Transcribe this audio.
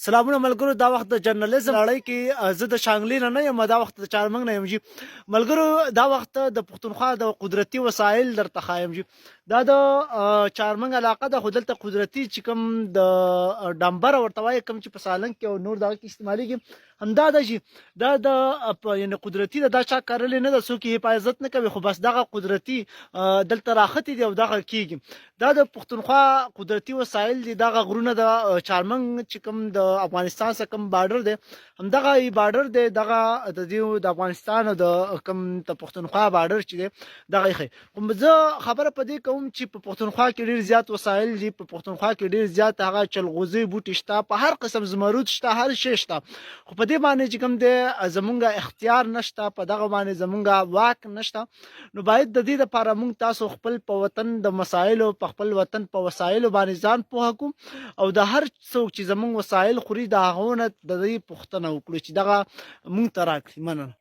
سلامونه ملګرو، دا وخت د جرنالیزم لړۍ کې زه د شانګلي نه یم، دا وخت د چارمنګ نه یم جی. ملګرو، دا وخت د پښتونخوا د قدرتي وسایل درته ښایم جی. دا د چارمنګ علاقه ده، خو دلته قدرتي چې کوم د ډمبر ورته وایي، کوم چې په سالنګ کې او نور دغه کې استعمالیږي، همدا ده جی. دا د یعنې قدرتي ده، دا چا کرلې نه ده، څوک یې حفاظت نه کوي، خو بس دغه قدرتي دلته راختې دي او دغه کېږي. دا د پښتونخوا قدرتي وسایل دي، دغه غرونه د چارمنګ چې کوم د افغانستان سره کوم بارډر دی، همدغه ای بارډر دی، دغه د دې د افغانستان او د کوم د پښتونخوا بارډر چې دی دغه یې. خو زه خبره په دې کوم چې په پښتونخوا کې ډېر زیات وسایل دي، په پښتونخوا کې ډېر زیات هغه چلغوزي بوټي شته، په هر قسم زمرود شته، هر شی شته، خو په دې باندې چې کوم دی زمونږ اختیار نشته، په دغه باندې زمونږ واک نشته. نو باید د دې لپاره موږ تاسو خپل په وطن د مسایلو، په خپل وطن په وسایلو باندې ځان پوه کړو، او د هر څوک چې زمونږ وسایل خوري د هغو نه د دې پوښتنه وکړو چې دغه موږ ته راکړي. مننه.